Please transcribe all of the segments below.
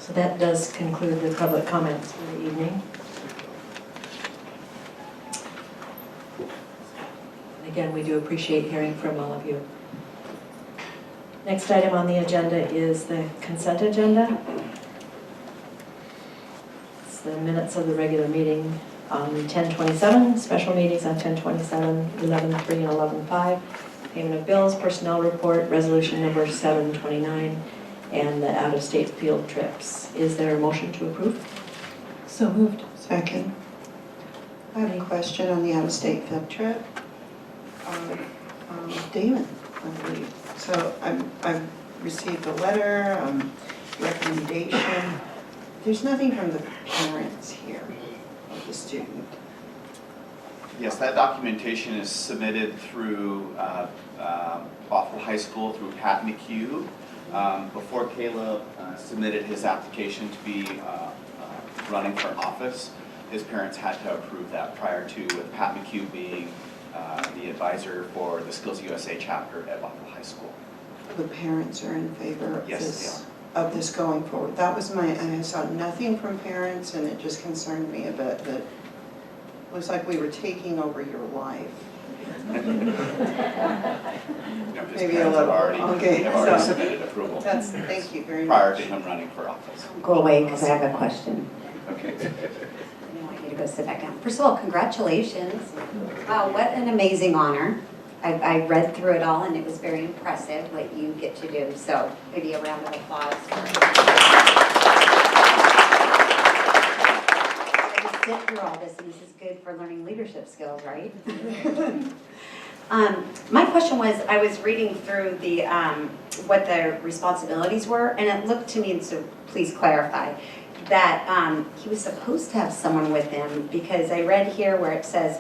So that does conclude the public comments for the evening. And again, we do appreciate hearing from all of you. Next item on the agenda is the consent agenda. It's the minutes of the regular meeting on 10/27, special meetings on 10/27, 11/3, and 11/5, payment of bills, personnel report, resolution number 729, and the out-of-state field trips. Is there a motion to approve? So moved. Second. I have a question on the out-of-state field trip. Damon, I believe. So I've received a letter, recommendation. There's nothing from the parents here of the student. Yes, that documentation is submitted through Bothell High School through Pat McHugh. Before Caleb submitted his application to be running for office, his parents had to approve that prior to, with Pat McHugh being the advisor for the Skills USA chapter at Bothell High School. The parents are in favor of Yes, this, going forward. That was I saw nothing from parents, and it just concerned me a bit that it looks like we were taking over your life. No, his Maybe a parents little. have already submitted approval Thank you very much. prior to him running for office. Go away because I have a question. Okay. I want you to go sit back down. First of all, congratulations. Wow, what an amazing honor. I read through it all and it was very impressive what you get to do. So maybe a round of applause. I just sit through all this and this is good for learning leadership skills, right? My question was, I was reading through the what the responsibilities were, and it looked to me, and so please clarify, that he was supposed to have someone with him, because I read here where it says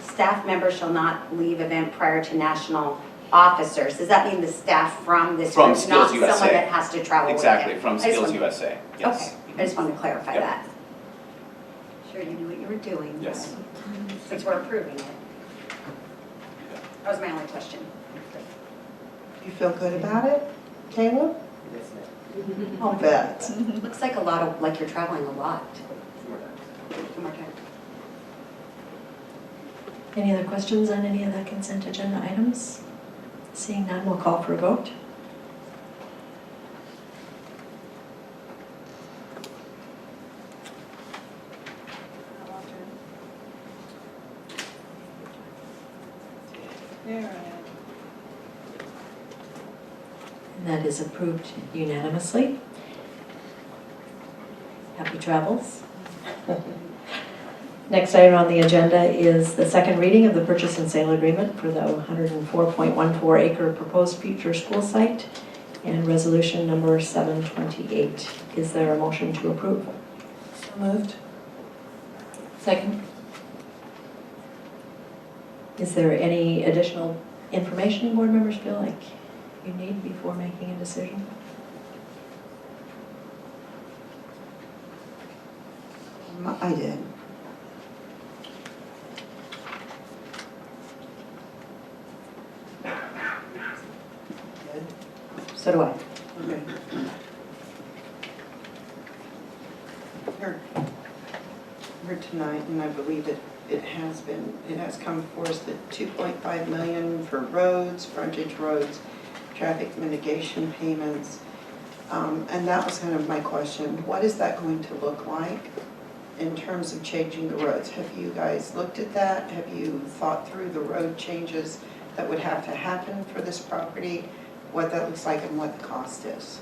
staff members shall not leave event prior to national officers. Does that mean the staff from this From group, not Skills someone USA. that has to travel Exactly, with him? from I just Skills wanted- USA, yes. Okay, I just wanted to clarify Yep. that. Sure you knew what you were doing. Yes. Since we're approving it. That was my only question. You feel good about it, Caleb? I'll bet. Looks like like you're traveling a lot. Two more times. Any other questions on any of the consent agenda items? Seeing none, we'll call for a vote. There I am. And that is approved unanimously. Happy travels. Next item on the agenda is the second reading of the purchase and sale agreement for the 104.14 acre proposed future school site and resolution number 728. Is there a motion to approve? So moved. Second. Is there any additional information board members feel like you need before making a decision? I did. So do I. Okay. Here tonight, and I believe it has come before us, that 2.5 million for roads, frontage roads, traffic mitigation payments. And that was kind of my question. What is that going to look like in terms of changing the roads? Have you guys looked at that? Have you thought through the road changes that would have to happen for this property? What that looks like and what the cost is?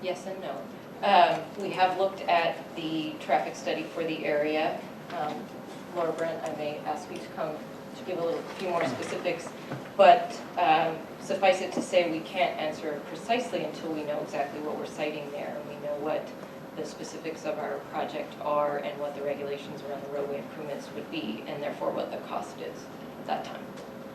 Yes and no. We have looked at the traffic study for the area. Laura Brent, I may ask you to come to give a few more specifics, but suffice it to say we can't answer precisely until we know exactly what we're citing there, and we know what the specifics of our project are and what the regulations around the roadway improvements would be, and therefore what the cost is at that time,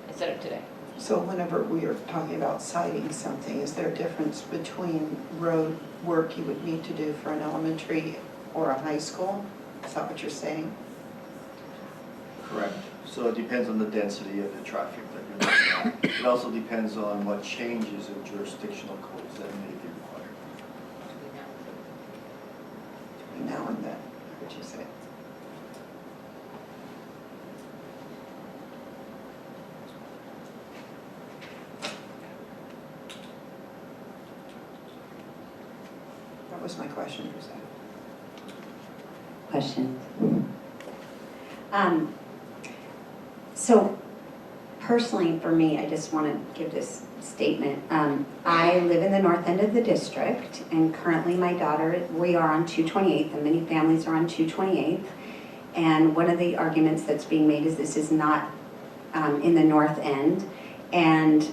instead of today. So whenever we are talking about citing something, is there a difference between road work you would need to do for an elementary or a high school? Is that what you're saying? Correct. So it depends on the density of the traffic that you're It also depends on what changes in jurisdictional codes that may be required. Between now and then, what you say? That was my question, Rosetta. Questions? So personally, for me, I just want to give this statement. I live in the north end of the district, and currently my daughter, we are on 228th, and many families are on 228th. And one of the arguments that's being made is this is not in the north end. And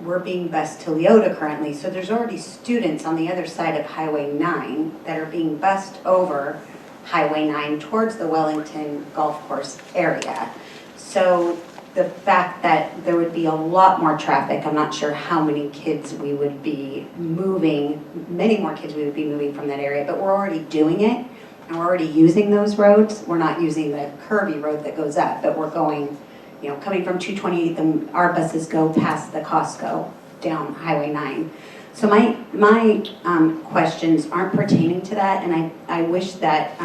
we're being bused to Leota currently, so there's already students on the other side of Highway 9 that are being bused over Highway 9 towards the Wellington Golf Course area. So the fact that there would be a lot more traffic, I'm not sure how many kids we would be moving, many more kids we would be moving from that area, but we're already doing it, and we're already using those roads. We're not using the curvy road that goes up, but we're going, you know, coming from 228th, and our buses go past the Costco down Highway 9. So my questions aren't pertaining to that, and I wish that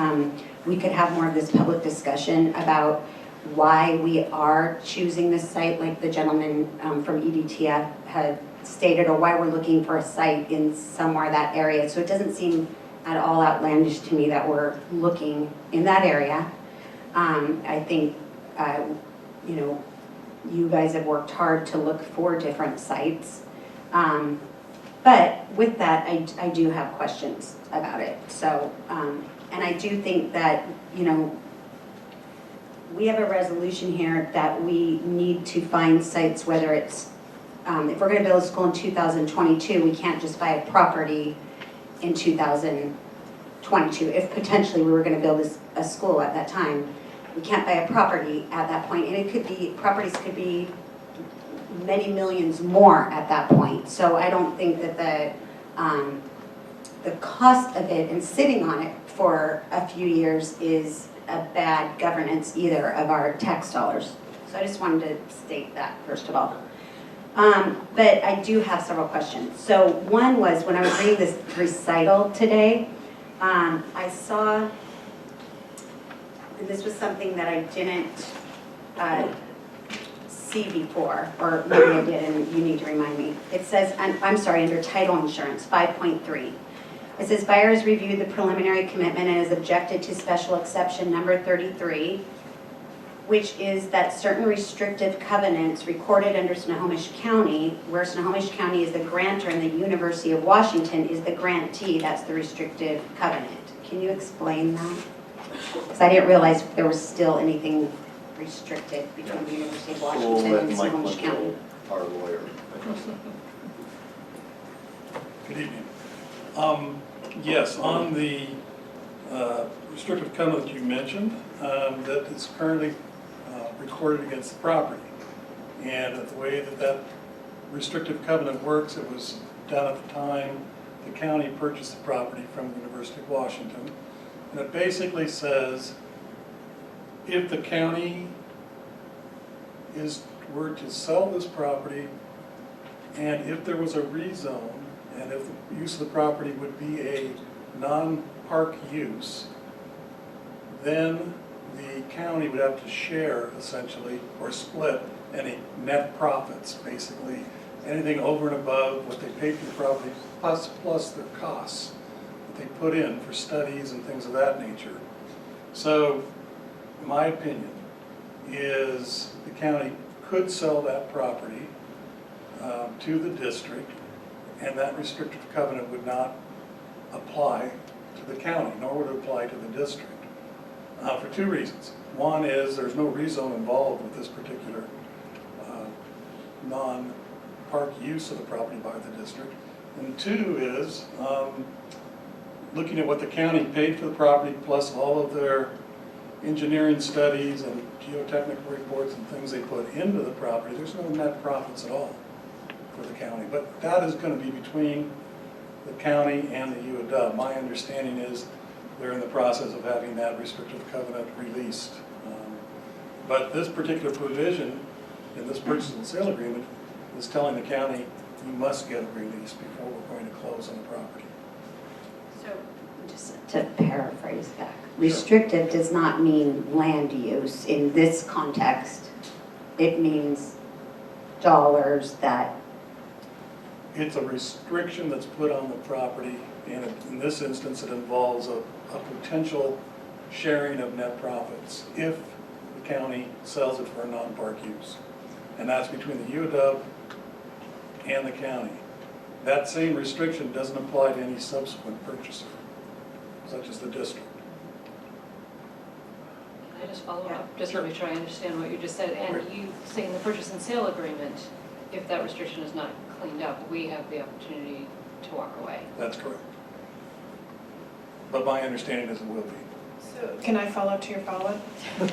we could have more of this public discussion about why we are choosing this site, like the gentleman from EDTF had stated, or why we're looking for a site in somewhere that area. So it doesn't seem at all outlandish to me that we're looking in that area. I think, you know, you guys have worked hard to look for different sites. But with that, I do have questions about it. So, and I do think that, you know, we have a resolution here that we need to find sites, whether it's, if we're gonna build a school in 2022, we can't just buy a property in 2022. If potentially we were gonna build a school at that time, we can't buy a property at that point. And it could be, properties could be many millions more at that point. So I don't think that the cost of it and sitting on it for a few years is a bad governance either of our tax dollars. So I just wanted to state that first of all. But I do have several questions. So one was when I was reading this recital today, I saw, and this was something that I didn't see before, or maybe I did and you need to remind me. It says, I'm sorry, under title insurance, 5.3. It says buyer has reviewed the preliminary commitment and has objected to special exception number 33, which is that certain restrictive covenants recorded under Snohomish County, where Snohomish County is the grantor and the University of Washington is the grantee, that's the restrictive covenant. Can you explain that? Because I didn't realize there was still anything restricted between the University of So we'll Washington let and Mike Snohomish County. Mitchell, our lawyer, address that. Good evening. Yes, on the restrictive covenant you mentioned, that is currently recorded against the property. And the way that restrictive covenant works, it was done at the time the county purchased the property from the University of Washington. And it basically says, if the county were to sell this property, and if there was a rezone, and if the use of the property would be a non-park use, then the county would have to share, essentially, or split any net profits, basically. Anything over and above what they paid for the property, plus their costs that they put in for studies and things of that nature. So, my opinion is the county could sell that property to the district, and that restrictive covenant would not apply to the county, nor would it apply to the district, for two reasons. One is there's no rezone involved with this particular non-park use of the property by the district. And two is looking at what the county paid for the property plus all of their engineering studies and geotechnical reports and things they put into the property, there's no net profits at all for the county. But that is going to be between the county and the U of W. My understanding is they're in the process of having that restrictive covenant released. But this particular provision in this purchase and sale agreement is telling the county, you must get a release before we're going to close on the property. So, just to paraphrase back, restrictive does not mean land use in this context. It means dollars that, It's a restriction that's put on the property, and in this instance, it involves a potential sharing of net profits if the county sells it for a non-park use. And that's between the UW and the county. That same restriction doesn't apply to any subsequent purchaser, such as the district. Can I just follow up, just to make sure I understand what you just said? And Right. you say in the purchase and sale agreement, if that restriction is not cleaned up, we have the opportunity to walk away. That's correct. But my understanding is it will be. So can I follow up to your follow-up?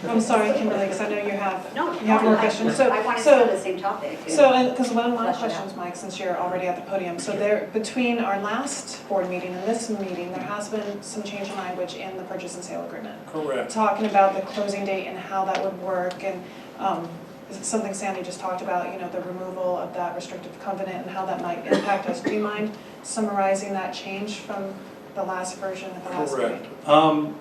I'm sorry, Kimberly, because I know you have no, more questions. So, I wanted to stay on the same topic. because one of my Flesh it out. questions, Mike, since you're already at the podium, so there, between our last board meeting and this meeting, there has been some change in language in the purchase and sale agreement. Correct. Talking about the closing date and how that would work, and is it something Sandy just talked about, you know, the removal of that restrictive covenant and how that might impact us. Do you mind summarizing that change from the last version of the last meeting? Correct.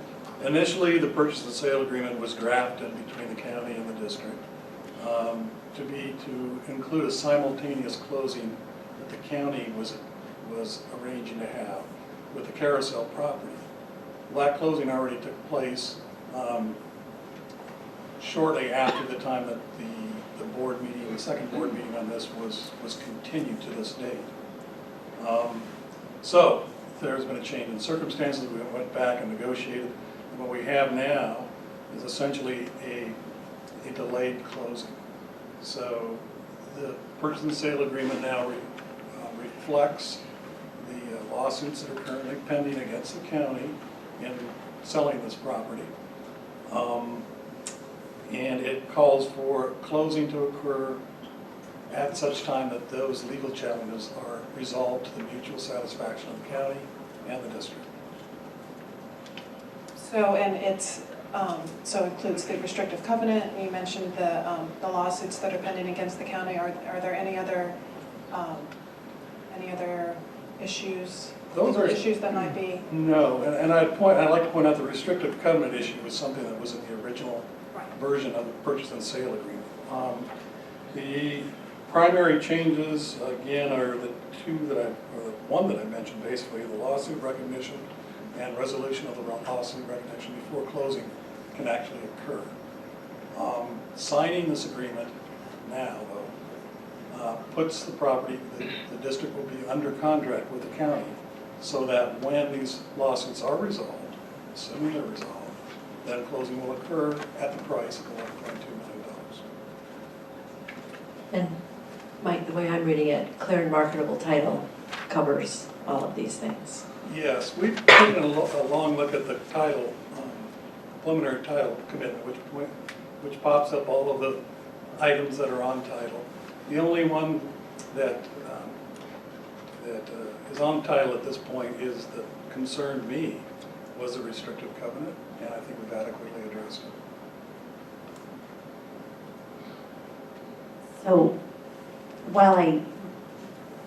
Initially, the purchase and sale agreement was drafted between the county and the district to include a simultaneous closing that the county was arranging to have with the carousel property. Well, that closing already took place shortly after the time that the board meeting, the second board meeting on this was continued to this date. So there's been a change in circumstances. We went back and negotiated. And what we have now is essentially a delayed closing. So the purchase and sale agreement now reflects the lawsuits that are currently pending against the county in selling this property. And it calls for closing to occur at such time that those legal challenges are resolved to the mutual satisfaction of the county and the district. So, and it's, so includes the restrictive covenant, and you mentioned the lawsuits that are pending against the county. Are there any other issues? Those are issues that might be? No, and I'd like to point out the restrictive covenant issue was something that was in the original version of the purchase and sale agreement. The primary changes, again, are the one that I mentioned, basically, the lawsuit recognition and resolution of the lawsuit recognition before closing can actually occur. Signing this agreement now, though, puts the property, the district will be under contract with the county so that when these lawsuits are resolved, assuming they're resolved, then closing will occur at the price of $11.2 million. And Mike, the way I'm reading it, clear and marketable title covers all of these things. Yes, we've taken a long look at the title, preliminary title commitment, which pops up all of the items that are on title. The only one that is on title at this point is that concerned me was the restrictive covenant, and I think we've adequately addressed it. So, while I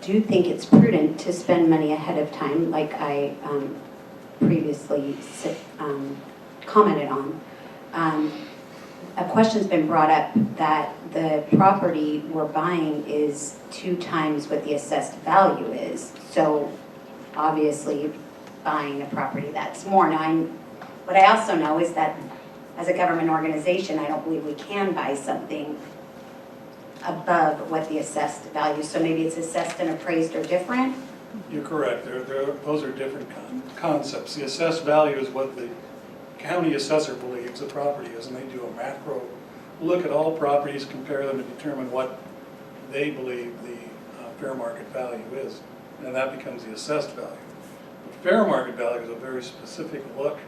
do think it's prudent to spend money ahead of time, like I previously commented on, a question's been brought up that the property we're buying is 2 times what the assessed value is. So, obviously, buying a property that's more. Now, what I also know is that as a government organization, I don't believe we can buy something above what the assessed value. So maybe it's assessed and appraised or different? You're correct. Those are different concepts. The assessed value is what the county assessor believes the property is, and they do a macro look at all properties, compare them, and determine what they believe the fair market value is, and that becomes the assessed value. The fair market value is a very specific look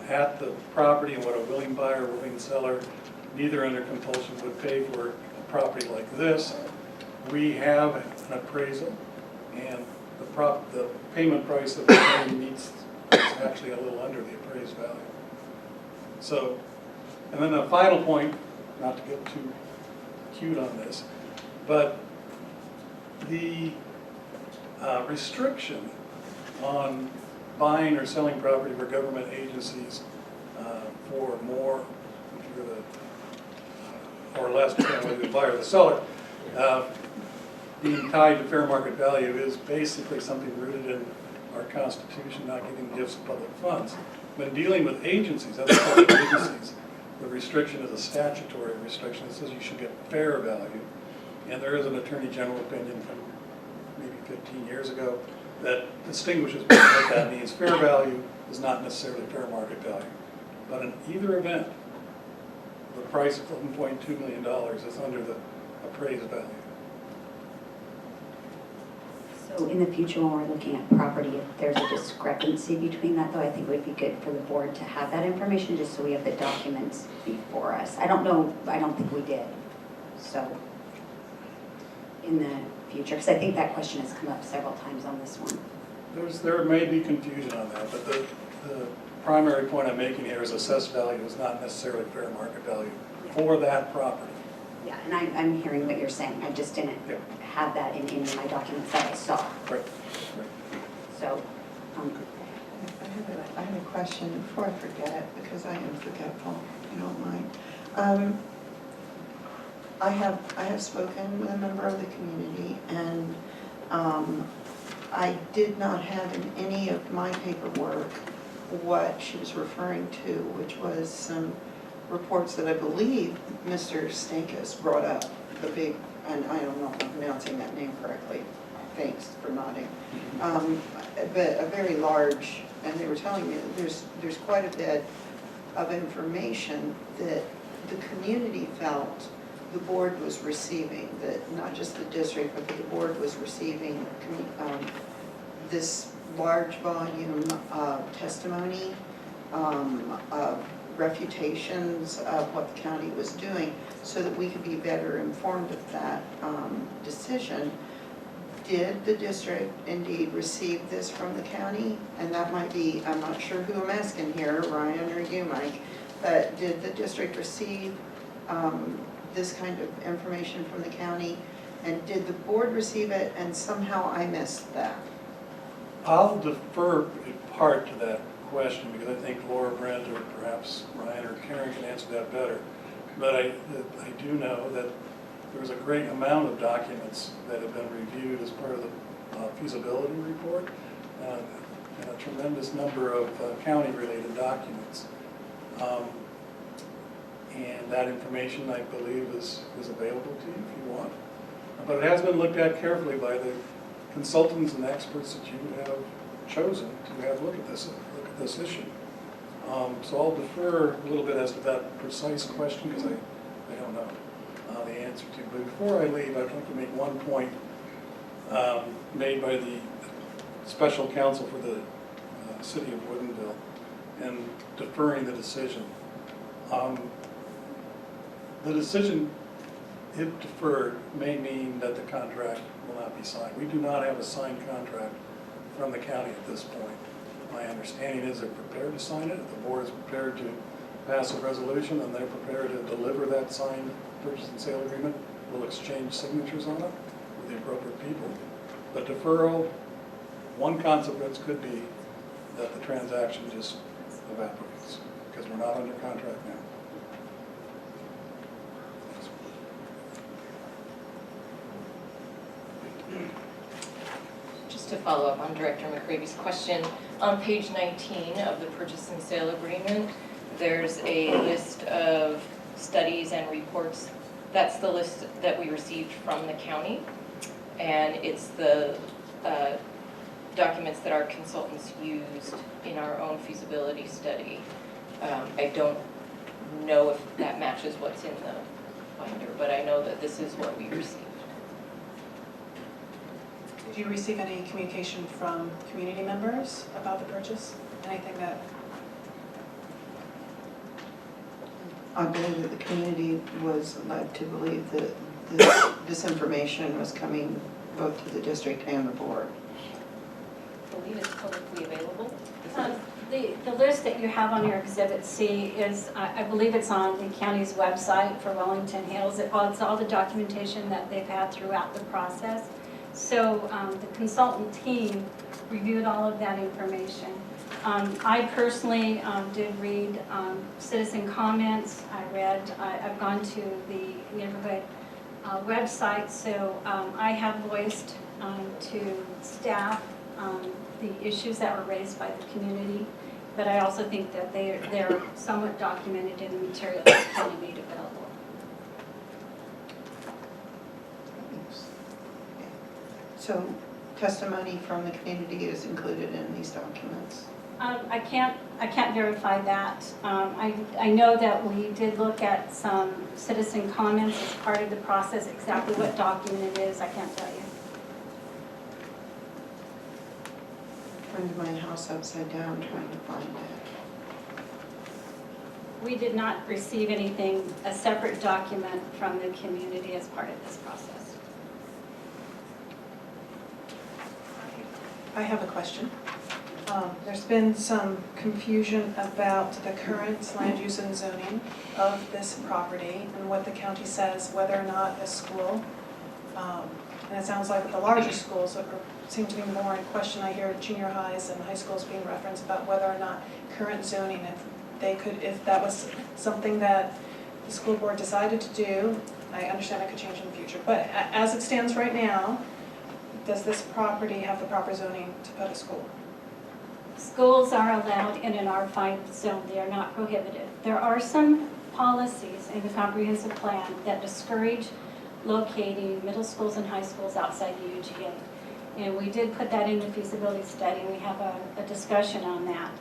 at the property and what a willing buyer, willing seller, neither under compulsion would pay for a property like this. We have an appraisal, and the payment price that the county meets is actually a little under the appraised value. So, and then the final point, not to get acute on this, but the restriction on buying or selling property for government agencies for more, if you're the, or less, depending on whether the buyer or the seller, being tied to fair market value is basically something rooted in our Constitution, not giving gifts of public funds. But in dealing with agencies, other public agencies, the restriction is a statutory restriction. It says you should get fair value. And there is an Attorney General opinion from maybe 15 years ago that distinguishes what that means. Fair value is not necessarily fair market value. But in either event, the price of $1.2 million is under the appraised value. So in the future, when we're looking at property, if there's a discrepancy between that, though, I think it would be good for the board to have that information, just so we have the documents before us. I don't know, I don't think we did, so in the future, because I think that question has come up several times on this one. There may be confusion on that, but the primary point I'm making here is assessed value is not necessarily fair market value for that property. Yeah, and I'm hearing what you're saying, I just didn't Yep. have that in my documents that I saw, Right. so. I have a question before I forget, because I am forgetful, if you don't mind. I have spoken with a member of the community, and I did not have in any of my paperwork what she was referring to, which was some reports that I believe Mr. Stankus brought up, the big, and I don't know if I'm pronouncing that name correctly, thanks for nodding, but a very large, and they were telling me that there's quite a bit of information that the community felt the board was receiving, that not just the district, but that the board was receiving this large volume of testimony, of refutations of what the county was doing, so that we could be better informed of that decision. Did the district indeed receive this from the county? And that might be, I'm not sure who I'm asking here, Ryan or you, Mike, but did the district receive this kind of information from the county? And did the board receive it and somehow I missed that? I'll defer in part to that question because I think Laura Brent or perhaps Ryan or Karen can answer that better. But I do know that there was a great amount of documents that have been reviewed as part of the feasibility report, and a tremendous number of county-related documents. And that information, I believe, is available to you if you want. But it has been looked at carefully by the consultants and experts that you have chosen to have look at this issue. So I'll defer a little bit as to that precise question because I don't know the answer to. But before I leave, I'd like to make one point made by the special counsel for the city of Woodinville and deferring the decision. The decision, if deferred, may mean that the contract will not be signed. We do not have a signed contract from the county at this point. My understanding is they're prepared to sign it. The board is prepared to pass a resolution and they're prepared to deliver that signed purchase and sale agreement. We'll exchange signatures on it with the appropriate people. But deferral, one consequence could be that the transaction just evaporates because we're not under contract now. Just to follow up on Director McCravy's question, on page 19 of the purchase and sale agreement, there's a list of studies and reports. That's the list that we received from the county, and it's the documents that our consultants used in our own feasibility study. I don't know if that matches what's in the binder, but I know that this is what we received. Did you receive any communication from community members about the purchase? Anything that, I believe that the community was led to believe that this information was coming both to the district and the board. believe it's publicly available. The list that you have on your Exhibit C is, I believe it's on the county's website for Wellington Hills. It's all the documentation that they've had throughout the process. So the consultant team reviewed all of that information. I personally did read citizen comments. I've gone to the neighborhood website, so I have voiced to staff the issues that were raised by the community, but I also think that they're somewhat documented in the material that the county made available. So testimony from the community is included in these documents? I can't verify that. I know that we did look at some citizen comments as part of the process. Exactly what document it is, I can't tell you. Turned my house upside down trying to find it. We did not receive anything, a separate document from the community as part of this process. I have a question. There's been some confusion about the current land use and zoning of this property and what the county says, whether or not a school, and it sounds like the larger schools seem to be more in question. I hear junior highs and high schools being referenced about whether or not current zoning, if that was something that the school board decided to do. I understand it could change in the future, but as it stands right now, does this property have the proper zoning to put a school? Schools are allowed in an R5 zone. They are not prohibited. There are some policies in the comprehensive plan that discourage locating middle schools and high schools outside the UGA. And we did put that in the feasibility study, and we have a discussion on that.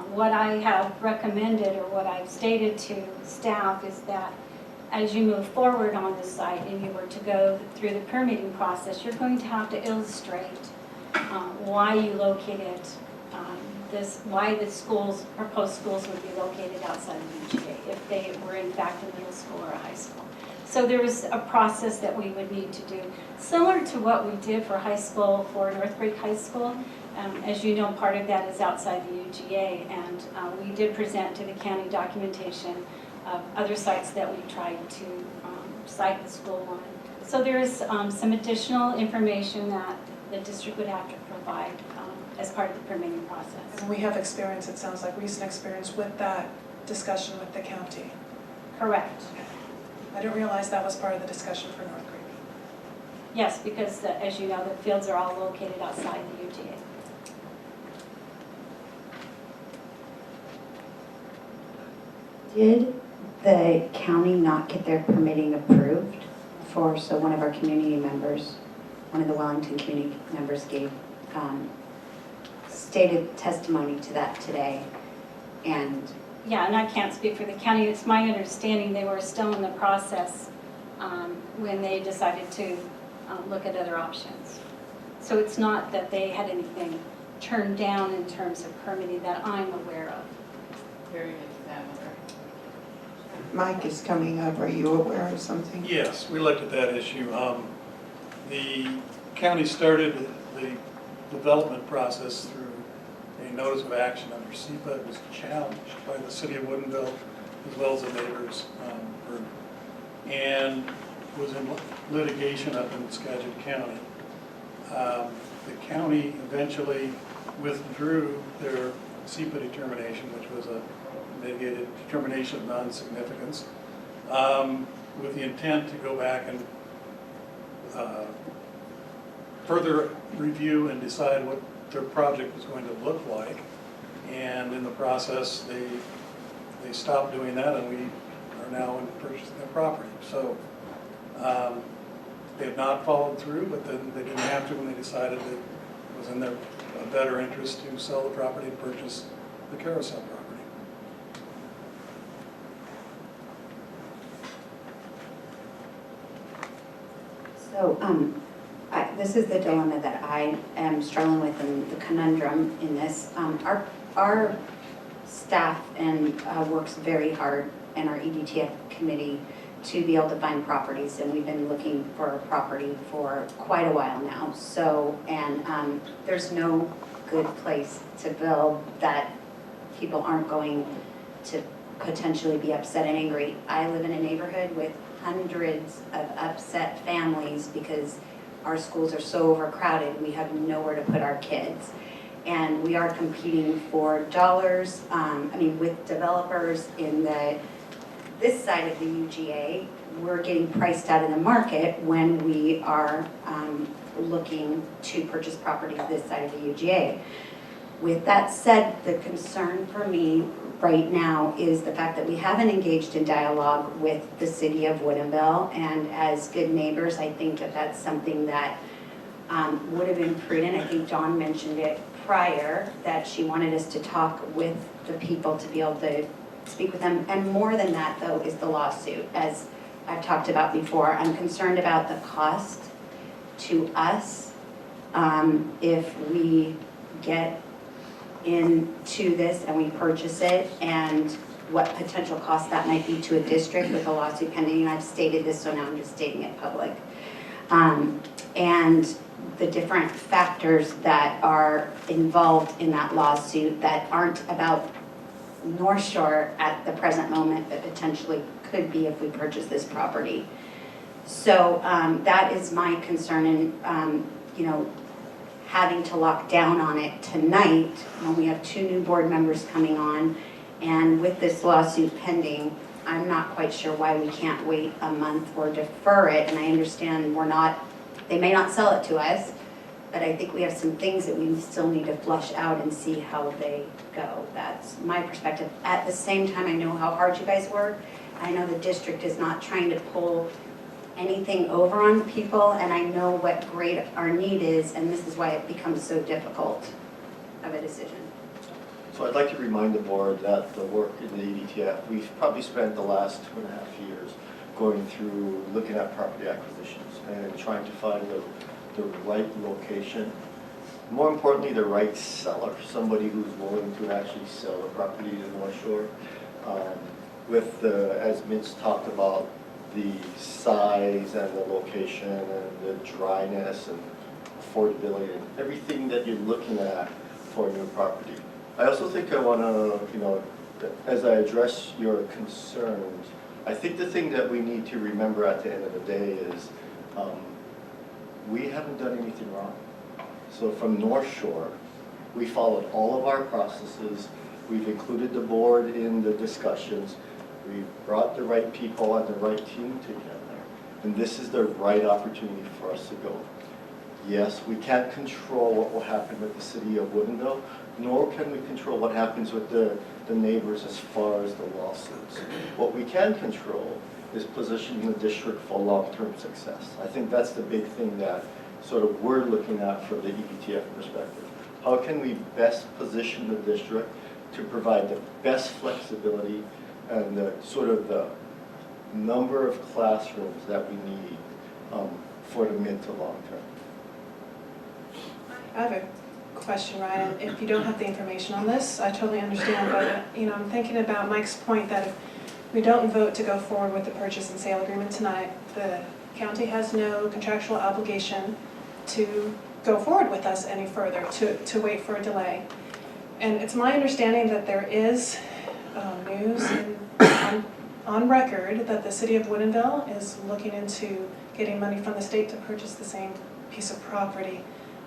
What I have recommended, or what I've stated to staff, is that as you move forward on the site and you were to go through the permitting process, you're going to have to illustrate why you located why the schools, proposed schools would be located outside of the UGA if they were in fact a middle school or a high school. So there was a process that we would need to do, similar to what we did for high school, for North Creek High School. As you know, part of that is outside the UGA, and we did present to the county documentation of other sites that we tried to cite the school on. So there is some additional information that the district would have to provide as part of the permitting process. And we have experience, it sounds like recent experience with that discussion with the county. Correct. I didn't realize that was part of the discussion for North Creek. Yes, because as you know, the fields are all located outside the UGA. Did the county not get their permitting approved for, so one of our community members, one of the Wellington community members gave stated testimony to that today, and Yeah, and I can't speak for the county. It's my understanding they were still in the process when they decided to look at other options. So it's not that they had anything turned down in terms of permitting that I'm aware of. Very examiner. Mike is coming up. Are you aware of something? Yes, we looked at that issue. The county started the development process through a notice of action under SEPA. It was challenged by the city of Woodinville as well as the neighbors group, and was in litigation up in Skagit County. The county eventually withdrew their SEPA determination, which was a mitigated determination of non-significance, with the intent to go back and further review and decide what their project was going to look like. And in the process, they stopped doing that, and we are now in purchasing the property. So they have not followed through, but then they didn't have to when they decided that it was in their better interest to sell the property and purchase the carousel property. so this is the dilemma that I am struggling with, and the conundrum in this. Our staff and works very hard, and our EDTF committee, to be able to find properties, and we've been looking for a property for quite a while now. So, and there's no good place to build that people aren't going to potentially be upset and angry. I live in a neighborhood with hundreds of upset families because our schools are so overcrowded, we have nowhere to put our kids. And we are competing for dollars, with developers in this side of the UGA. We're getting priced out of the market when we are looking to purchase properties this side of the UGA. With that said, the concern for me right now is the fact that we haven't engaged in dialogue with the city of Woodinville, and as good neighbors, I think that that's something that would have been prudent. I think Dawn mentioned it prior, that she wanted us to talk with the people to be able to speak with them. And more than that, though, is the lawsuit. As I've talked about before, I'm concerned about the cost to us if we get into this and we purchase it, and what potential cost that might be to a district with a lawsuit pending. And I've stated this, so now I'm just stating it public. And the different factors that are involved in that lawsuit that aren't about North Shore at the present moment, but potentially could be if we purchase this property. So that is my concern, and having to lock down on it tonight when we have 2 new board members coming on, and with this lawsuit pending, I'm not quite sure why we can't wait a month or defer it. And I understand they may not sell it to us, but I think we have some things that we still need to flush out and see how they go. That's my perspective. At the same time, I know how hard you guys work. I know the district is not trying to pull anything over on people, and I know what great our need is, and this is why it becomes so difficult of a decision. So I'd like to remind the board that the work in the EDTF, we've probably spent the last 2.5 years going through, looking at property acquisitions and trying to find the right location. More importantly, the right seller, somebody who's willing to actually sell the property to North Shore. As Mitch talked about, the size and the location and the dryness and affordability and everything that you're looking at for a new property. I also think I want to, as I address your concerns, I think the thing that we need to remember at the end of the day is we haven't done anything wrong. So from North Shore, we followed all of our processes. We've included the board in the discussions. We've brought the right people and the right team together. And this is the right opportunity for us to go. Yes, we can't control what will happen with the city of Woodinville, nor can we control what happens with the neighbors as far as the lawsuits. What we can control is positioning the district for long-term success. I think that's the big thing that sort of we're looking at from the EPTF perspective. How can we best position the district to provide the best flexibility and the sort of the number of classrooms that we need for the mid to long term? I have a question, Ryan. If you don't have the information on this, I totally understand, but I'm thinking about Mike's point that if we don't vote to go forward with the purchase and sale agreement tonight, the county has no contractual obligation to go forward with us any further, to wait for a delay. And it's my understanding that there is news on record that the city of Woodinville is looking into getting money from the state to purchase the same piece of property,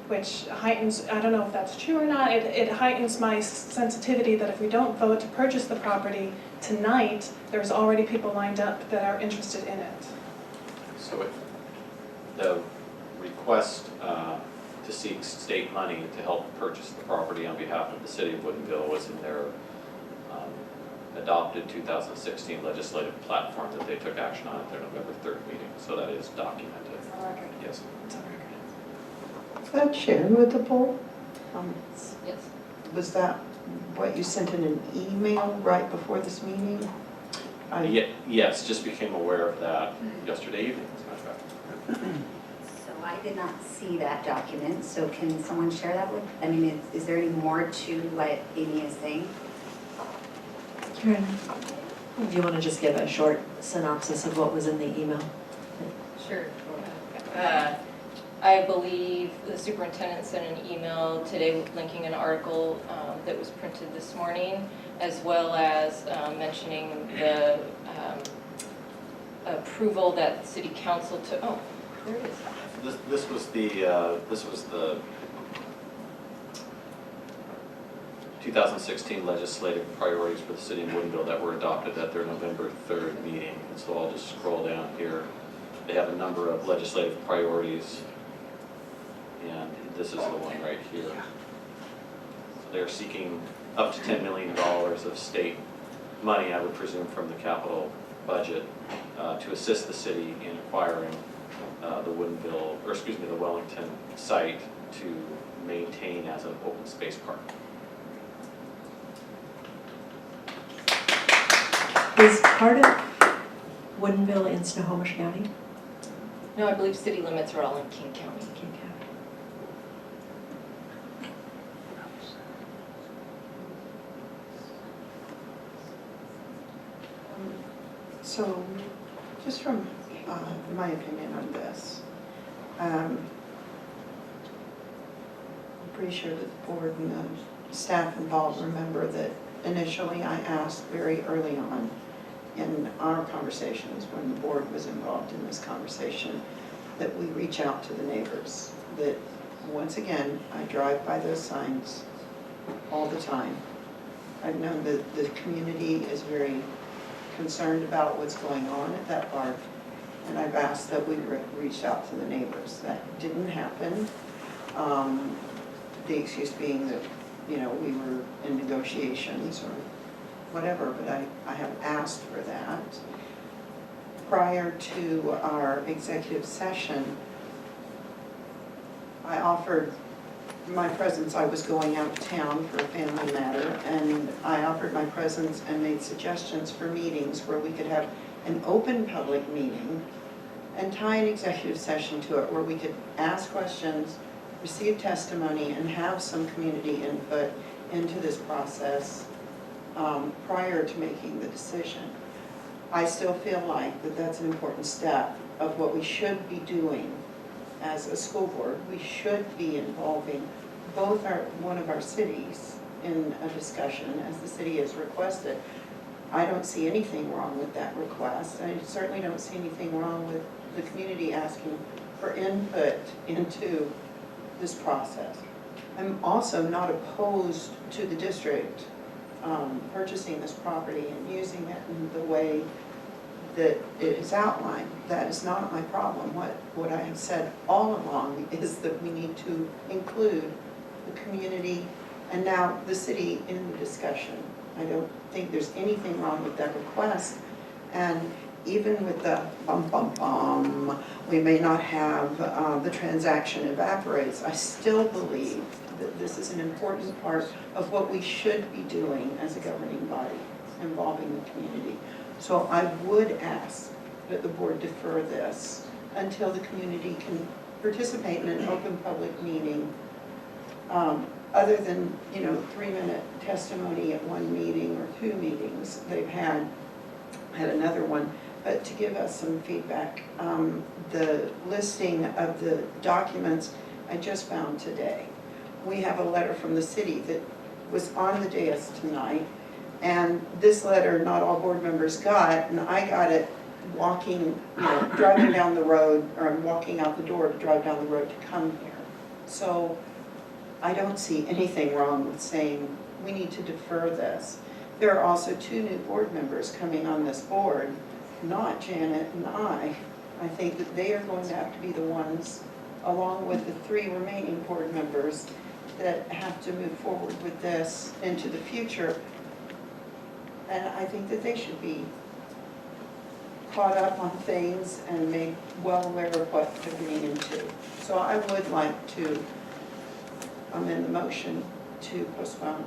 which heightens, I don't know if that's true or not, it heightens my sensitivity that if we don't vote to purchase the property tonight, there's already people lined up that are interested in it. So the request to seek state money to help purchase the property on behalf of the city of Woodinville was in their adopted 2016 legislative platform that they took action on at their November 3rd meeting. So that is documented. It's on record. Yes. It's on record. Was that shared with the board? Yes. Was that what you sent in an email right before this meeting? Yes, just became aware of that yesterday evening, as a matter of fact. So I did not see that document, so can someone share that with, is there any more to what Amy is saying? Karen, do you want to just give a short synopsis of what was in the email? Sure. I believe the superintendent sent an email today linking an article that was printed this morning, as well as mentioning the approval that the city council took. Oh, there it is. This was the 2016 legislative priorities for the city of Woodinville that were adopted at their November 3rd meeting. And so I'll just scroll down here. They have a number of legislative priorities, and this is the one right here. They're seeking up to $10 million of state money, I would presume, from the capital budget to assist the city in acquiring the Wellington site to maintain as an open space park. Is part of Woodinville in Snohomish County? No, I believe city limits are all in King County. King County. So, just from my opinion on this, I'm pretty sure that the board and the staff involved remember that initially I asked very early on in our conversations, when the board was involved in this conversation, that we reach out to the neighbors. That, once again, I drive by those signs all the time. I've known that the community is very concerned about what's going on at that park, and I've asked that we reach out to the neighbors. That didn't happen. The excuse being that, you know, we were in negotiations or whatever, but I have asked for that. Prior to our executive session, I offered my presence. I was going out of town for a family matter, and I offered my presence and made suggestions for meetings where we could have an open public meeting and tie an executive session to it, where we could ask questions, receive testimony, and have some community input into this process prior to making the decision. I still feel like that that's an important step of what we should be doing as a school board. We should be involving one of our cities in a discussion, as the city has requested. I don't see anything wrong with that request. I certainly don't see anything wrong with the community asking for input into this process. I'm also not opposed to the district purchasing this property and using it in the way that it is outlined. That is not my problem. What I have said all along is that we need to include the community and now the city in the discussion. I don't think there's anything wrong with that request. And even with the we may not have the transaction evaporates, I still believe that this is an important part of what we should be doing as a governing body, involving the community. So I would ask that the board defer this until the community can participate in an open public meeting, other than, 3-minute testimony at one meeting or 2 meetings. They've had another one, but to give us some feedback. The listing of the documents I just found today. We have a letter from the city that was on the dais tonight, and this letter not all board members got, and I got it walking, driving down the road, or I'm walking out the door to drive down the road to come here. So I don't see anything wrong with saying we need to defer this. There are also 2 new board members coming on this board, not Janet and I. I think that they are going to have to be the ones, along with the 3 remaining board members, that have to move forward with this into the future. And I think that they should be caught up on things and made well aware of what they're getting into. So I would like to amend the motion to postpone.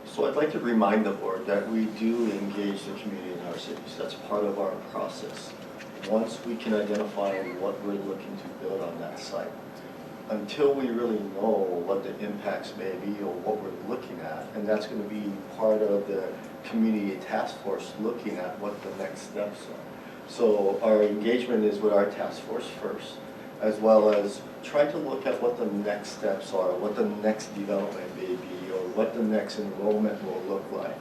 So I'd like to remind the board that we do engage the community in our cities. That's part of our process. Once we can identify what we're looking to build on that site, until we really know what the impacts may be or what we're looking at, and that's going to be part of the community task force looking at what the next steps are. So our engagement is with our task force first, as well as try to look at what the next steps are, what the next development may be, or what the next enrollment will look like.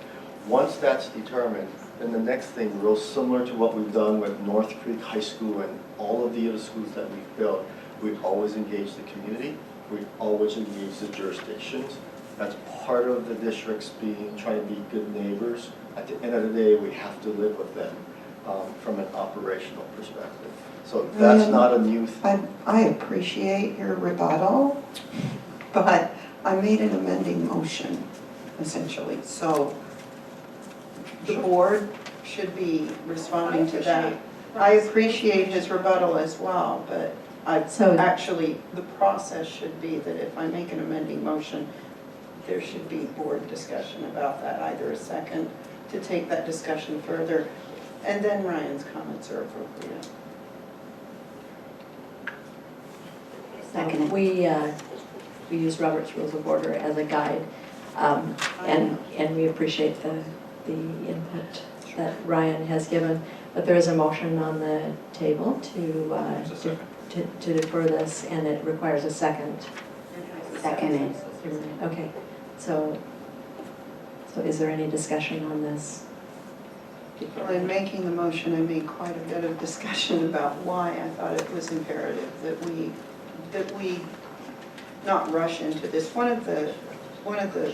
Once that's determined, then the next thing, real similar to what we've done with North Creek High School and all of the other schools that we've built, we've always engaged the community, we've always engaged the jurisdictions. That's part of the districts trying to be good neighbors. At the end of the day, we have to live with them from an operational perspective. So that's not a new thing. I appreciate your rebuttal, but I made an amending motion, essentially. So the board should be responding to that. I appreciate his rebuttal as well, but actually, the process should be that if I make an amending motion, there should be board discussion about that, either a second to take that discussion further, and then Ryan's comments are appropriate. Second. We use Robert's Rules of Order as a guide, and we appreciate the input that Ryan has given. But there is a motion on the table to defer this, and it requires a second. Second. Okay, so is there any discussion on this? Well, in making the motion, I made quite a bit of discussion about why I thought it was imperative that we not rush into this. One of the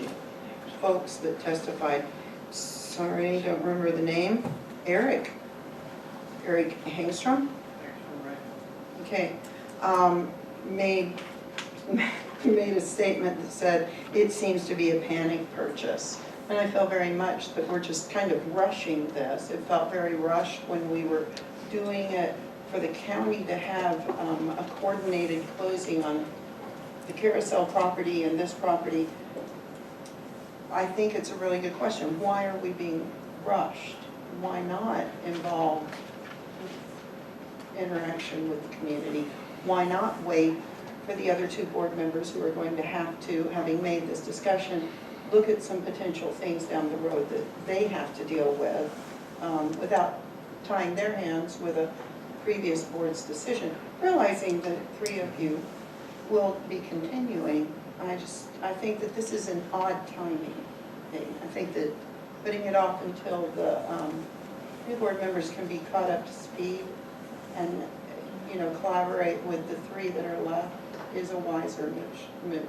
folks that testified, sorry, don't remember the name, Eric Hangstrom? Okay, made a statement that said, it seems to be a panic purchase. And I felt very much that we're just kind of rushing this. It felt very rushed when we were doing it for the county to have a coordinated closing on the Carousel property and this property. I think it's a really good question. Why are we being rushed? Why not involve interaction with the community? Why not wait for the other two board members who are going to have to, having made this discussion, look at some potential things down the road that they have to deal with without tying their hands with a previous board's decision, realizing that three of you will be continuing. I think that this is an odd timing thing. I think that putting it off until the new board members can be caught up to speed and collaborate with the three that are left is a wiser move.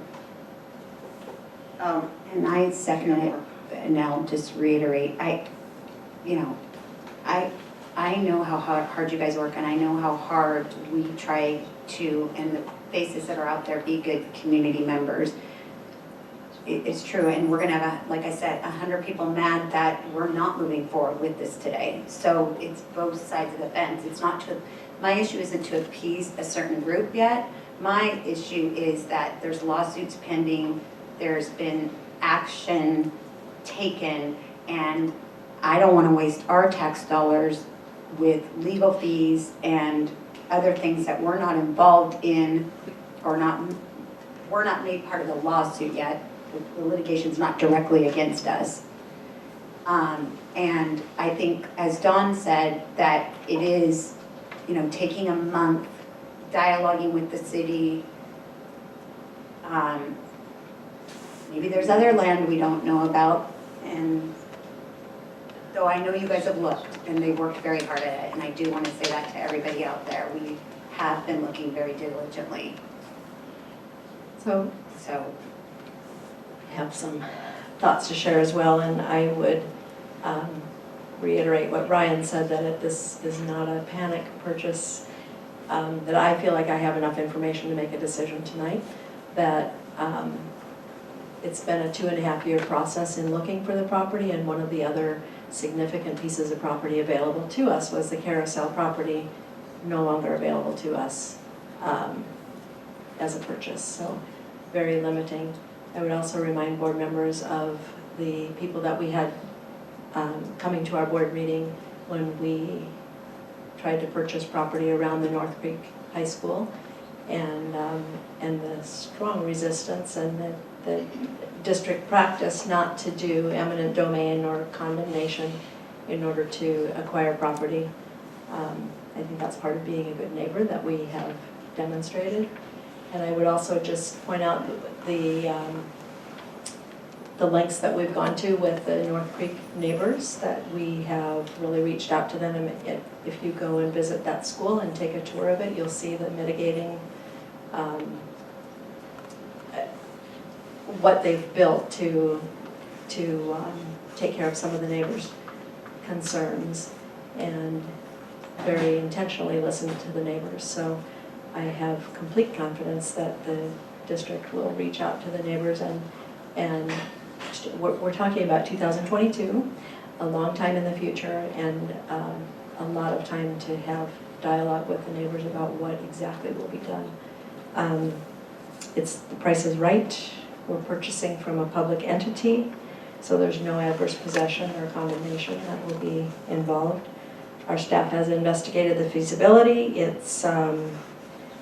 And I second it, and I'll just reiterate, I know how hard you guys work, and I know how hard we try to, and the faces that are out there, be good community members. It's true, and we're gonna have, like I said, 100 people mad that we're not moving forward with this today. So it's both sides of the fence. It's not to, my issue isn't to appease a certain group yet. My issue is that there's lawsuits pending, there's been action taken, and I don't want to waste our tax dollars with legal fees and other things that we're not involved in, or we're not made part of the lawsuit yet. The litigation's not directly against us. And I think, as Dawn said, that it is, taking a month, dialoguing with the city. Maybe there's other land we don't know about, and though I know you guys have looked, and they worked very hard at it, and I do want to say that to everybody out there. We have been looking very diligently. So I have some thoughts to share as well, and I would reiterate what Ryan said, that this is not a panic purchase, that I feel like I have enough information to make a decision tonight, that it's been a 2.5-year process in looking for the property, and one of the other significant pieces of property available to us was the Carousel property, no longer available to us as a purchase, so very limiting. I would also remind board members of the people that we had coming to our board meeting when we tried to purchase property around the North Creek High School, and the strong resistance and the district practice not to do eminent domain or condemnation in order to acquire property. I think that's part of being a good neighbor, that we have demonstrated. And I would also just point out the lengths that we've gone to with the North Creek neighbors, that we have really reached out to them. And if you go and visit that school and take a tour of it, you'll see the mitigating, what they've built to take care of some of the neighbors' concerns, and very intentionally listen to the neighbors. So I have complete confidence that the district will reach out to the neighbors, and we're talking about 2022, a long time in the future, and a lot of time to have dialogue with the neighbors about what exactly will be done. The price is right. We're purchasing from a public entity, so there's no adverse possession or condemnation that will be involved. Our staff has investigated the feasibility.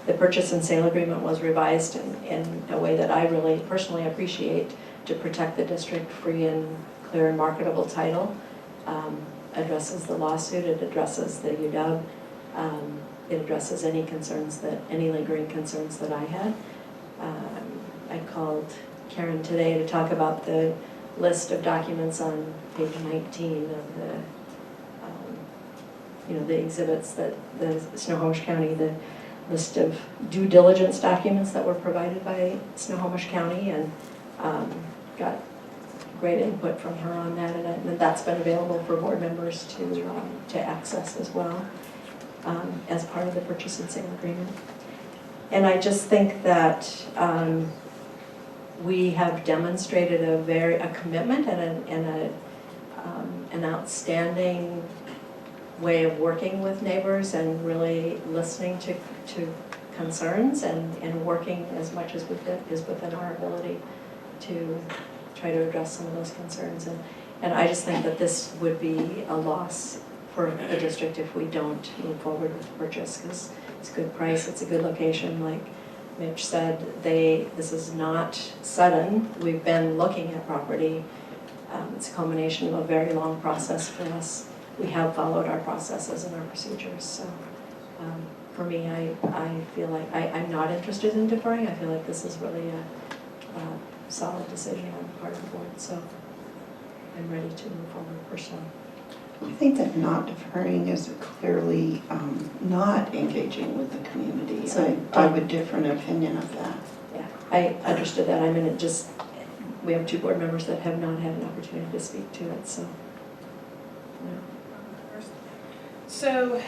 The purchase and sale agreement was revised in a way that I really personally appreciate, to protect the district free and clear and marketable title. Addresses the lawsuit, it addresses the UW, it addresses any lingering concerns that I had. I called Karen today to talk about the list of documents on page 19 of the exhibits that the Snohomish County, the list of due diligence documents that were provided by Snohomish County, and got great input from her on that, and that's been available for board members to access as well, as part of the purchase and sale agreement. And I just think that we have demonstrated a commitment and an outstanding way of working with neighbors, and really listening to concerns, and working as much as is within our ability to try to address some of those concerns. And I just think that this would be a loss for the district if we don't move forward with the purchase, because it's a good price, it's a good location. Like Mitch said, this is not sudden. We've been looking at property. It's a culmination of a very long process for us. We have followed our processes and our procedures. So for me, I feel like I'm not interested in deferring. I feel like this is really a solid decision on the part of the board. So I'm ready to move forward personally. I think that not deferring is clearly not engaging with the community. So, I would differ an opinion of that. Yeah, I understood that. I mean, we have two board members that have not had an opportunity to speak to it, so. Yeah. So,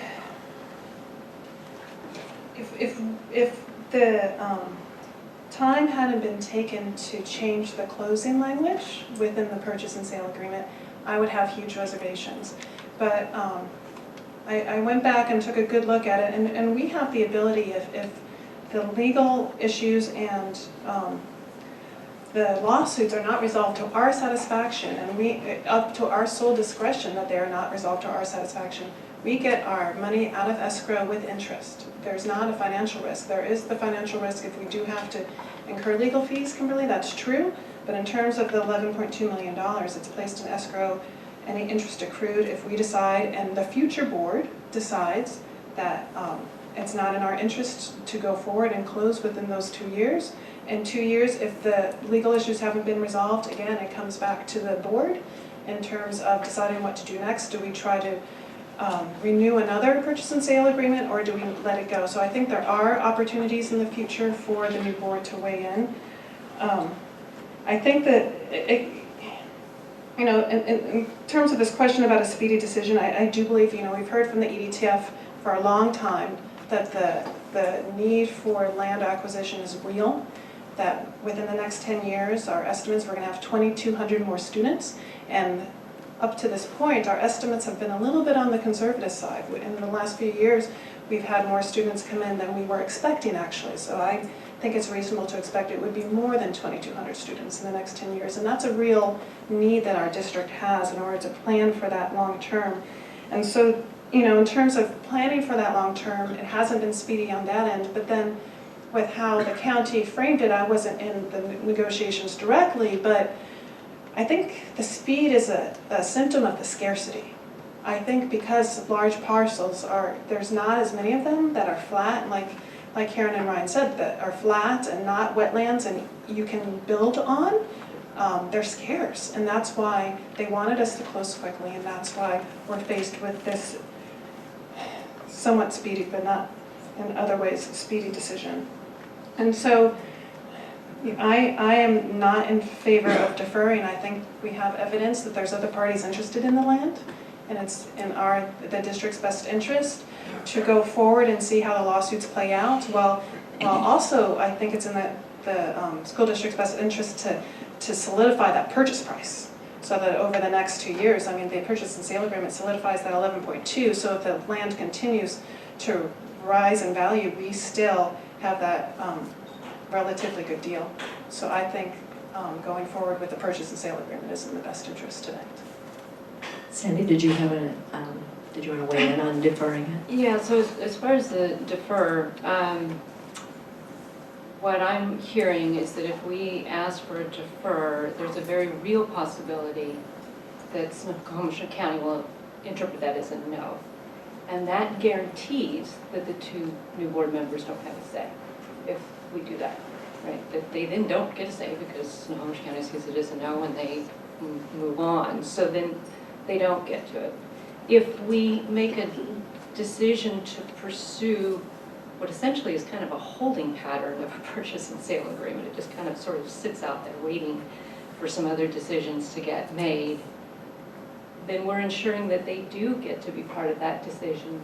if the time hadn't been taken to change the closing language within the purchase and sale agreement, I would have huge reservations. But I went back and took a good look at it, and we have the ability, if the legal issues and the lawsuits are not resolved to our satisfaction, and up to our sole discretion that they are not resolved to our satisfaction, we get our money out of escrow with interest. There's not a financial risk. There is the financial risk if we do have to incur legal fees, Kimberly, that's true. But in terms of the $11.2 million, it's placed in escrow, any interest accrued if we decide, and the future board decides that it's not in our interest to go forward and close within those 2 years. In 2 years, if the legal issues haven't been resolved, again, it comes back to the board in terms of deciding what to do next. Do we try to renew another purchase and sale agreement, or do we let it go? So I think there are opportunities in the future for the new board to weigh in. I think that, in terms of this question about a speedy decision, I do believe, we've heard from the EDTF for a long time that the need for land acquisition is real, that within the next 10 years, our estimates, we're going to have 2,200 more students, and up to this point, our estimates have been a little bit on the conservative side. In the last few years, we've had more students come in than we were expecting, actually. So I think it's reasonable to expect it would be more than 2,200 students in the next 10 years. And that's a real need that our district has in order to plan for that long term. And so, in terms of planning for that long term, it hasn't been speedy on that end. But then with how the county framed it, I wasn't in the negotiations directly, but I think the speed is a symptom of the scarcity. I think because large parcels there's not as many of them that are flat, like like Karen and Ryan said, that are flat and not wetlands and you can build on, they're scarce. And that's why they wanted us to close quickly, and that's why we're faced with this somewhat speedy, but not in other ways, speedy decision. And so I am not in favor of deferring. I think we have evidence that there's other parties interested in the land, and it's in the district's best interest to go forward and see how the lawsuits play out. Well, also I think it's in the school district's best interest to solidify that purchase price, so that over the next 2 years, I mean, the purchase and sale agreement solidifies that 11.2, so if the land continues to rise in value, we still have that relatively good deal. So I think going forward with the purchase and sale agreement is in the best interest tonight. Sandy, did you want to weigh in on deferring it? Yeah, so as far as the defer, what I'm hearing is that if we ask for a defer, there's a very real possibility that Snohomish County will interpret that as a no. And that guarantees that the 2 new board members don't have a say if we do that, right? That they then don't get a say because Snohomish County sees it as a no and they move on. So then they don't get to it. If we make a decision to pursue what essentially is kind of a holding pattern of a purchase and sale agreement, it just kind of sort of sits out there waiting for some other decisions to get made, then we're ensuring that they do get to be part of that decision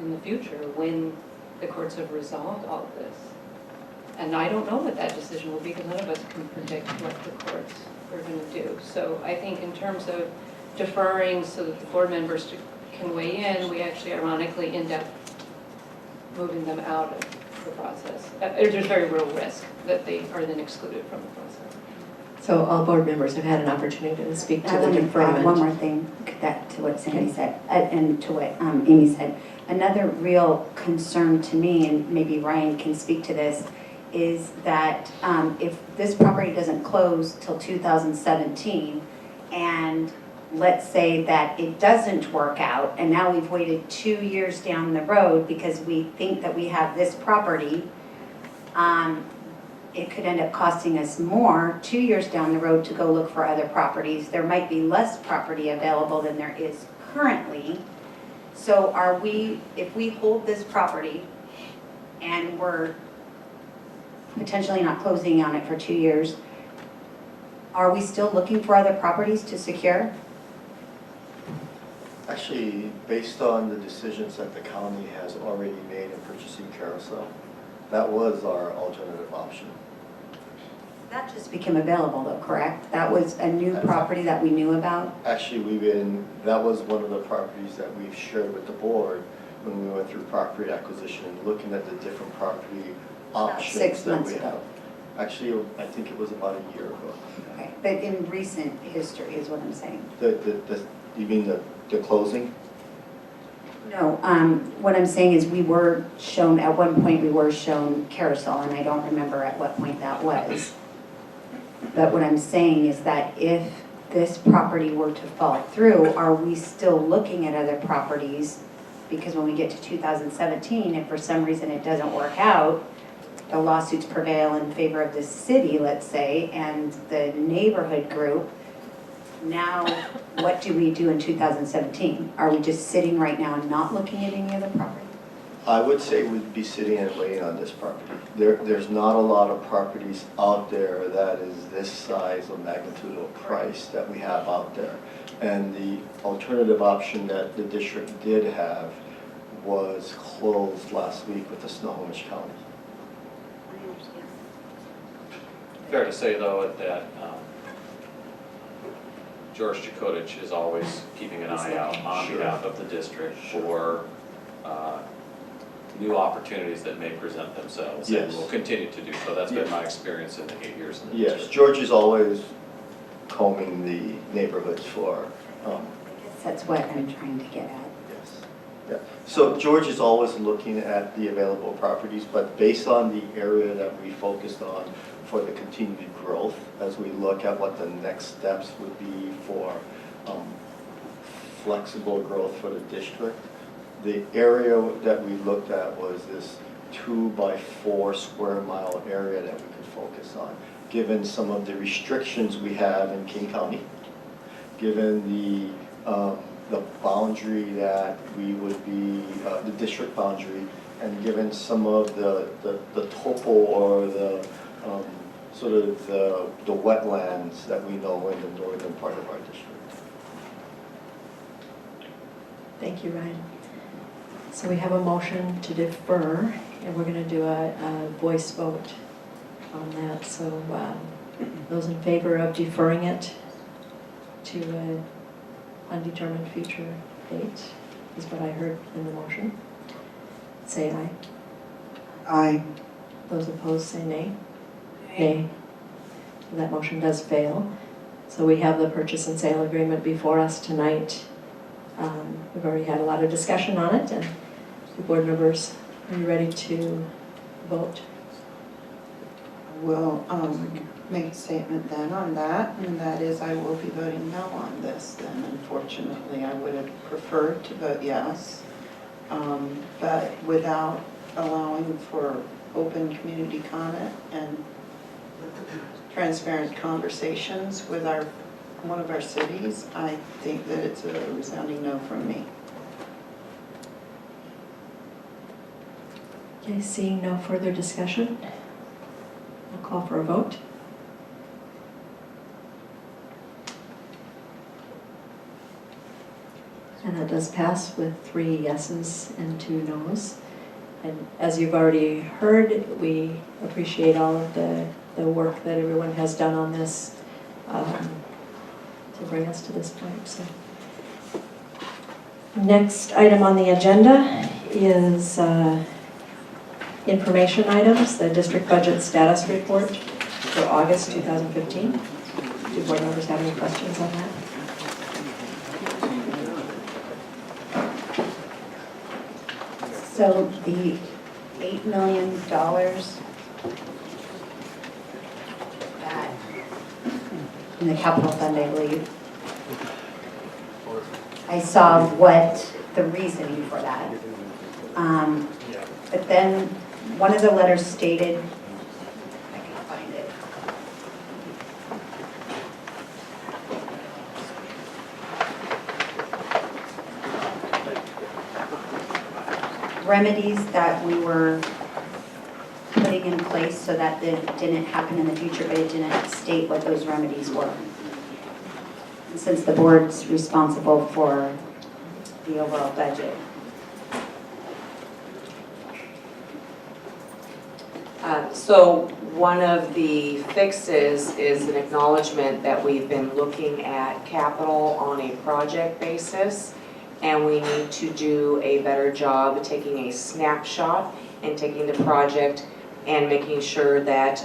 in the future when the courts have resolved all of this. And I don't know what that decision will be because none of us can predict what the courts are going to do. So I think in terms of deferring so that the board members can weigh in, we actually ironically end up moving them out of the process. There's very real risk that they are then excluded from the process. So all board members have had an opportunity to speak to I the want to add deferment. one more thing to what Sandy said, and to what Amy said. Another real concern to me, and maybe Ryan can speak to this, is that if this property doesn't close till 2017, and let's say that it doesn't work out, and now we've waited 2 years down the road because we think that we have this property, it could end up costing us more 2 years down the road to go look for other properties. There might be less property available than there is currently. So if we hold this property and we're potentially not closing on it for 2 years, are we still looking for other properties to secure? Actually, based on the decisions that the county has already made in purchasing Carousel, that was our alternative option. That just became available though, correct? That was a new property that we knew about? Actually, that was one of the properties that we've shared with the board when we went through property acquisition and looking at the different property options 6 that months we ago. have. Actually, I think it was about a year ago. Okay, but in recent history is what I'm saying. You mean the closing? No, what I'm saying is we were shown, at one point we were shown Carousel, and I don't remember at what point that was. But what I'm saying is that if this property were to fall through, are we still looking at other properties? Because when we get to 2017, if for some reason it doesn't work out, the lawsuits prevail in favor of the city, let's say, and the neighborhood group, now what do we do in 2017? Are we just sitting right now and not looking at any other property? I would say we'd be sitting and waiting on this property. There's not a lot of properties out there that is this size of magnitude of price that we have out there. And the alternative option that the district did have was closed last week with the Snohomish County. I understand. Fair to say, though, that George Chakotich is always keeping an eye out on behalf of the district for new opportunities that may present themselves. Yes. And will continue to do so. That's been my experience in the 8 years in the Yes, district. George is always combing the neighborhoods for, I guess that's what I'm trying to get at. yes. Yeah. So George is always looking at the available properties, but based on the area that we focused on for the continued growth, as we look at what the next steps would be for flexible growth for the district, the area that we looked at was this 2x4 square mile area that we could focus on, given some of the restrictions we have in King County, given the boundary that we would be, the district boundary, and given some of the topo or the sort of the wetlands that we know in the northern part of our district. Thank you, Ryan. So we have a motion to defer, and we're going to do a voice vote on that. So those in favor of deferring it to an undetermined future date is what I heard in the motion. Say aye. Aye. Those opposed say nay. Nay. So that motion does fail. So we have the purchase and sale agreement before us tonight. We've already had a lot of discussion on it, and the board members, are you ready to vote? Will make a statement then on that, and that is I will be voting no on this then. Unfortunately, I would have preferred to vote yes, but without allowing for open community comment and transparent conversations with one of our cities, I think that it's a resounding no from me. Okay, seeing no further discussion, I'll call for a vote. And that does pass with 3 yeses and 2 noes. And as you've already heard, we appreciate all of the work that everyone has done on this to bring us to this point. So, next item on the agenda is information items, the district budget status report for August 2015. Do board members have any questions on that? So the $8 million that in the capital fund, I believe, I saw what the reasoning for that. But then one of the letters stated, I can find it. Remedies that we were putting in place so that it didn't happen in the future, but it didn't state what those remedies were. And since the board's responsible for the overall budget. So one of the fixes is an acknowledgement that we've been looking at capital on a project basis, and we need to do a better job taking a snapshot and taking the project and making sure that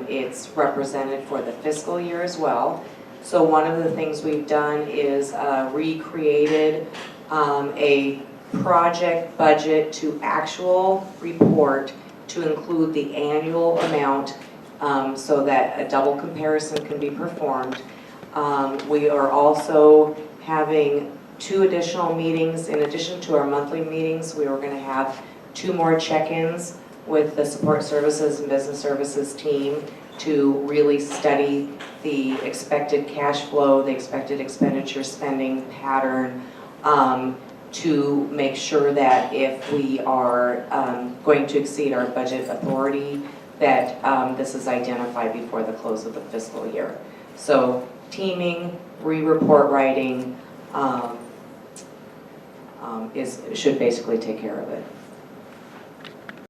it's represented for the fiscal year as well. So one of the things we've done is recreated a project budget to actual report to include the annual amount so that a double comparison can be performed. We are also having 2 additional meetings. In addition to our monthly meetings, we are going to have 2 more check-ins with the support services and business services team to really study the expected cash flow, the expected expenditure spending pattern, to make sure that if we are going to exceed our budget authority, that this is identified before the close of the fiscal year. So teaming, re-report writing should basically take care of it.